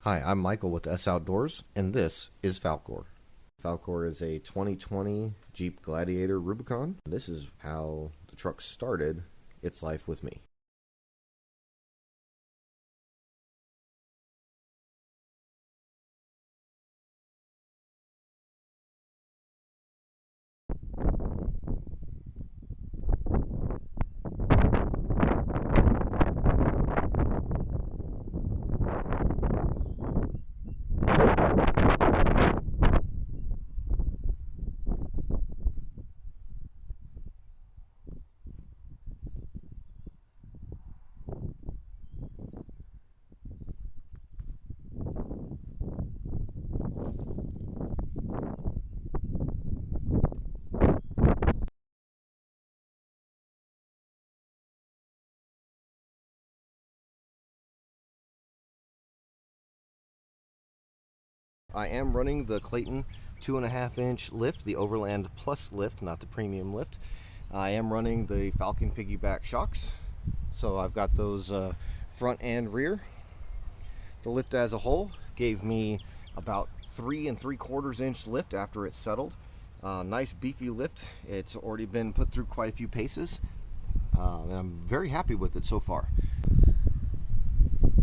Hi, I'm Michael with S Outdoors, and this is Falkor. Falkor is a 2020 Jeep Gladiator Rubicon. This is how the truck started its life with me. I am running the Clayton 2.5-inch lift, the Overland Plus lift, not the premium lift. I am running the Falcon piggyback shocks, so I've got those front and rear. The lift as a whole gave me about 3 3/4 inch lift after it settled. Nice beefy lift. It's already been put through quite a few paces, and I'm very happy with it so far.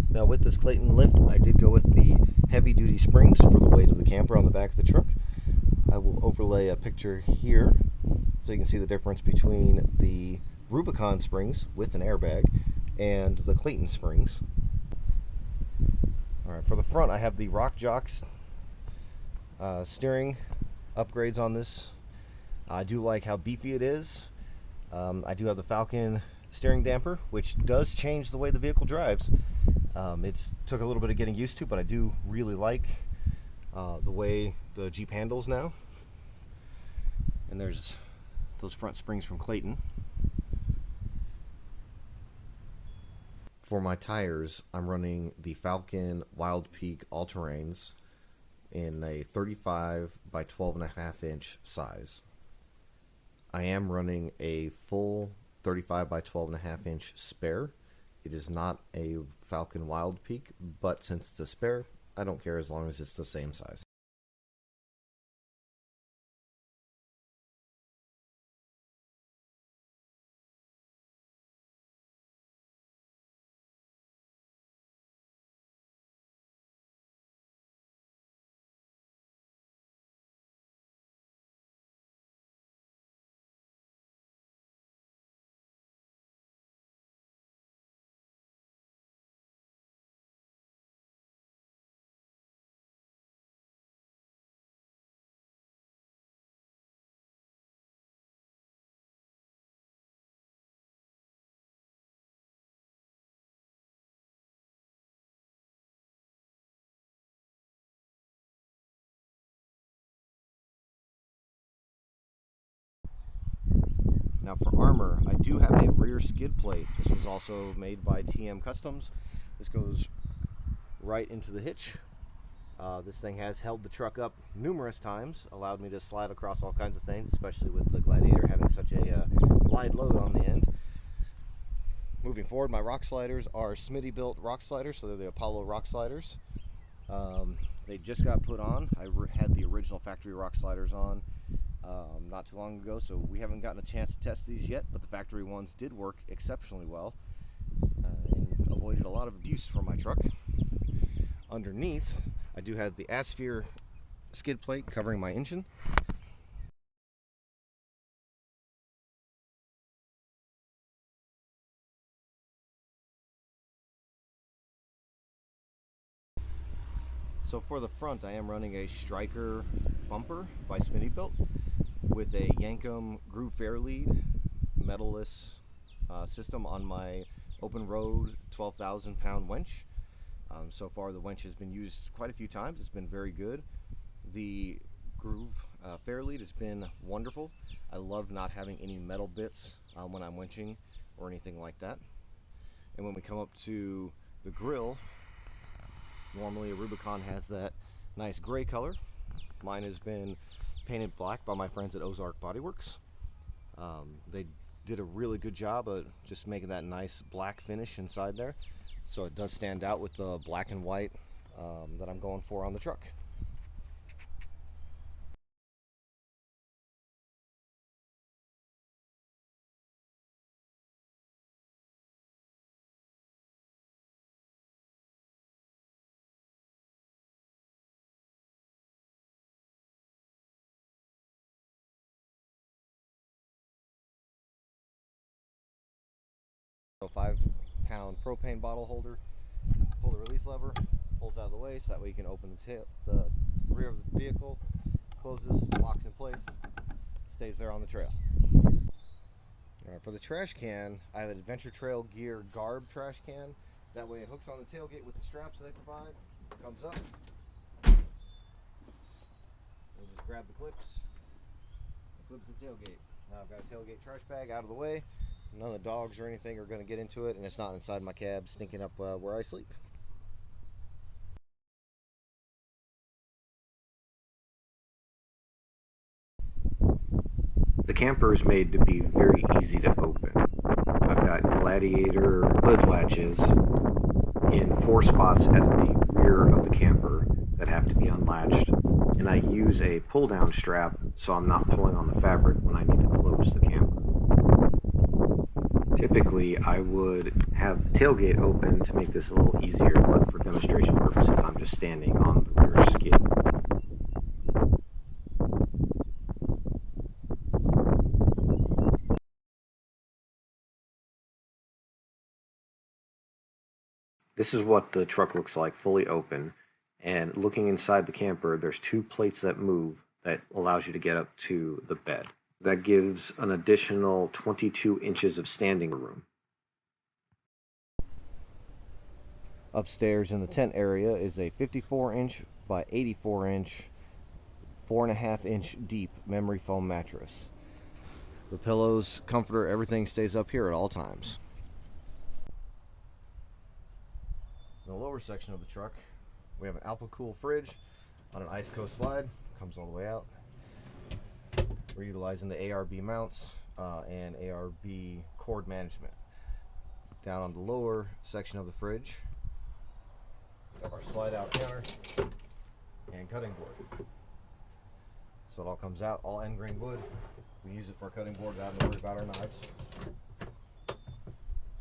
Now with this Clayton lift, I did go with the heavy duty springs for the weight of the camper on the back of the truck. I will overlay a picture here so you can see the difference between the Rubicon springs with an airbag and the Clayton springs. Alright, for the front I have the Rock Jocks steering upgrades on this. I do like how beefy it is. I do have the Falcon steering damper, which does change the way the vehicle drives. It's took a little bit of getting used to, but I do really like the way the Jeep handles now. And there's those front springs from Clayton. For my tires, I'm running the Falcon Wild Peak All-Terrains in a 35 by 12.5-inch size. I am running a full 35 by 12.5-inch spare. It is not a Falcon Wild Peak, but since it's a spare, I don't care as long as it's the same size. Now for armor, I do have a rear skid plate. This was also made by TM Customs. This goes right into the hitch. This thing has held the truck up numerous times, allowed me to slide across all kinds of things, especially with the Gladiator having such a wide load on the end. Moving forward, my rock sliders are Smitty built rock sliders, so they're the Apollo rock sliders. They just got put on. I had the original factory rock sliders on not too long ago, so we haven't gotten a chance to test these yet, but the factory ones did work exceptionally well and avoided a lot of abuse from my truck. Underneath, I do have the Asphere skid plate covering my engine. So for the front, I am running a Striker bumper by Smitty Built with a Yankum groove fair lead metalless system on my open road 12,000 pound winch. So far the winch has been used quite a few times. It's been very good. The groove fair lead has been wonderful. I love not having any metal bits when I'm winching or anything like that. And when we come up to the grill, normally a Rubicon has that nice gray color. Mine has been painted black by my friends at Ozark Bodyworks. They did a really good job of just making that nice black finish inside there, so it does stand out with the black and white that I'm going for on the truck. A 5-pound propane bottle holder. Pull the release lever, pulls out of the way so that way you can open the rear of the vehicle, closes, locks in place, stays there on the trail. Alright, for the trash can, I have an Adventure Trail Gear Garb trash can. That way it hooks on the tailgate with the straps that they provide, comes up, and just grab the clips, clip to the tailgate. Now I've got a tailgate trash bag out of the way. None of the dogs or anything are going to get into it, and it's not inside my cab stinking up where I sleep. The camper is made to be very easy to open. I've got gladiator hood latches in 4 spots at the rear of the camper that have to be unlatched, and I use a pull-down strap so I'm not pulling on the fabric when I need to close the camper. Typically, I would have the tailgate open to make this a little easier, but for demonstration purposes, I'm just standing on the rear skid. This is what the truck looks like fully open, and looking inside the camper, there's 2 plates that move that allows you to get up to the bed. That gives an additional 22 inches of standing room. Upstairs in the tent area is a 54-inch by 84-inch, 4.5-inch deep memory foam mattress. The pillows, comforter, everything stays up here at all times. In the lower section of the truck, we have an Alpa-Cool fridge on an Ice Coast slide. Comes all the way out. We're utilizing the ARB mounts and ARB cord management. Down on the lower section of the fridge, we have our slide-out counter and cutting board. So it all comes out, all end grain wood. We use it for a cutting board without having to worry about our knives.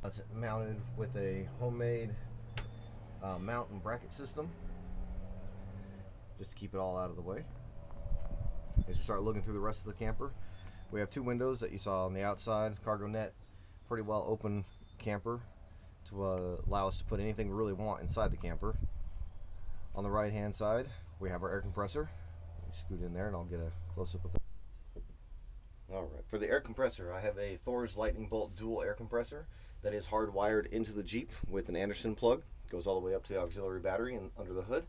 That's mounted with a homemade mount and bracket system, just to keep it all out of the way. As we start looking through the rest of the camper, we have 2 windows that you saw on the outside, cargo net, pretty well open camper to allow us to put anything we really want inside the camper. On the right hand side, we have our air compressor. Scoot in there and I'll get a close-up of that. Alright, for the air compressor, I have a Thor's Lightning Bolt dual air compressor that is hardwired into the Jeep with an Anderson plug. It goes all the way up to the auxiliary battery and under the hood.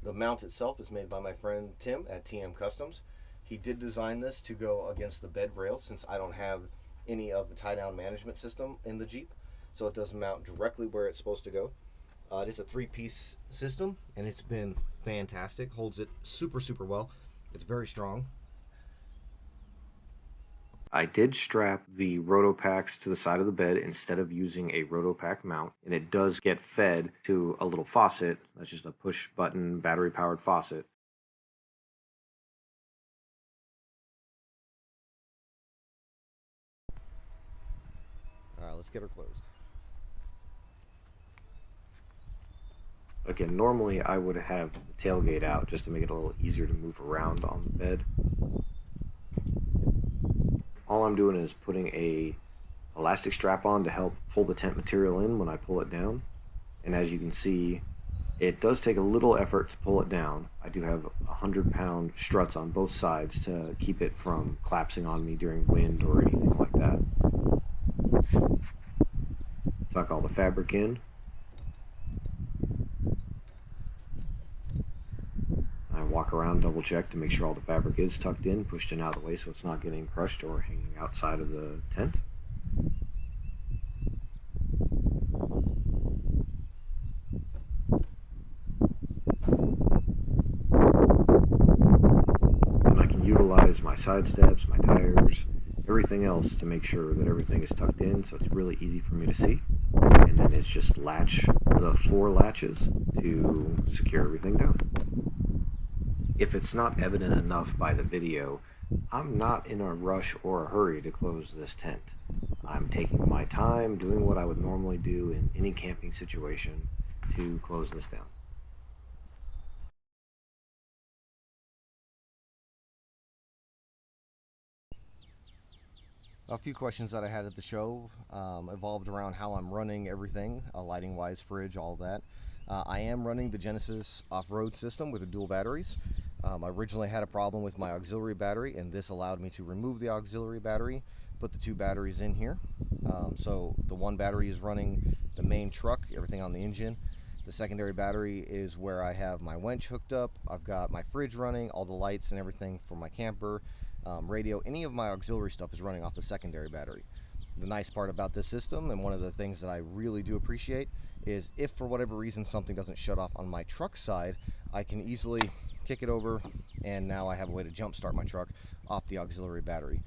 The mount itself is made by my friend Tim at TM Customs. He did design this to go against the bed rail since I don't have any of the tie-down management system in the Jeep, so it does mount directly where it's supposed to go. It is a 3-piece system, and it's been fantastic. Holds it super well. It's very strong. I did strap the Rotopacks to the side of the bed instead of using a Rotopack mount, and it does get fed to a little faucet. That's just a push-button, battery-powered faucet. Alright, let's get her closed. Again, normally I would have the tailgate out just to make it a little easier to move around on the bed. All I'm doing is putting a elastic strap on to help pull the tent material in when I pull it down. And as you can see, it does take a little effort to pull it down. I do have 100-pound struts on both sides to keep it from collapsing on me during wind or anything like that. Tuck all the fabric in. I walk around, double check to make sure all the fabric is tucked in, pushed in out of the way so it's not getting crushed or hanging outside of the tent. And I can utilize my side steps, my tires, everything else to make sure that everything is tucked in so it's really easy for me to see. And then it's just latch the 4 latches to secure everything down. If it's not evident enough by the video, I'm not in a rush or a hurry to close this tent. I'm taking my time, doing what I would normally do in any camping situation to close this down. A few questions that I had at the show evolved around how I'm running everything, lighting wise, fridge, all that. I am running the Genesis off-road system with the dual batteries. I originally had a problem with my auxiliary battery, and this allowed me to remove the auxiliary battery, put the two batteries in here. So the one battery is running the main truck, everything on the engine. The secondary battery is where I have my winch hooked up. I've got my fridge running, all the lights and everything for my camper, radio. Any of my auxiliary stuff is running off the secondary battery. The nice part about this system, and one of the things that I really do appreciate, is if for whatever reason something doesn't shut off on my truck side, I can easily kick it over, and now I have a way to jump start my truck off the auxiliary battery.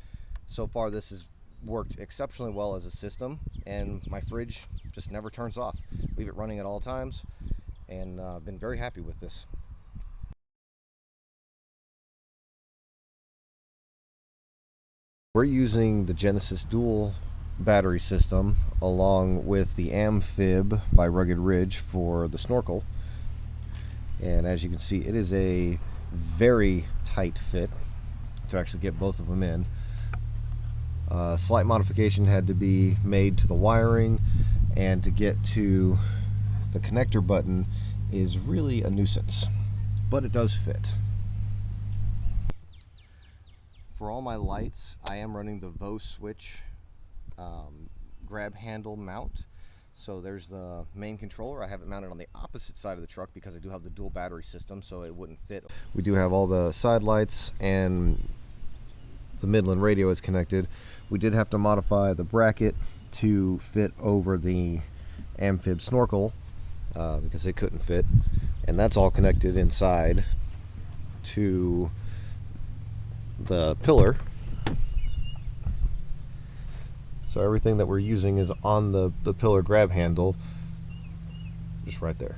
So far this has worked exceptionally well as a system, and my fridge just never turns off. Leave it running at all times, and I've been very happy with this. We're using the Genesis dual battery system along with the Amphib by Rugged Ridge for the snorkel, and as you can see, it is a very tight fit to actually get both of them in. Slight modification had to be made to the wiring, and to get to the connector button is really a nuisance, but it does fit. For all my lights, I am running the VoSwitch grab handle mount. So there's the main controller. I have it mounted on the opposite side of the truck because I do have the dual battery system, so it wouldn't fit. We do have all the side lights, and the Midland radio is connected. We did have to modify the bracket to fit over the Amphib snorkel because it couldn't fit, and that's all connected inside to the pillar. So everything that we're using is on the pillar grab handle, just right there.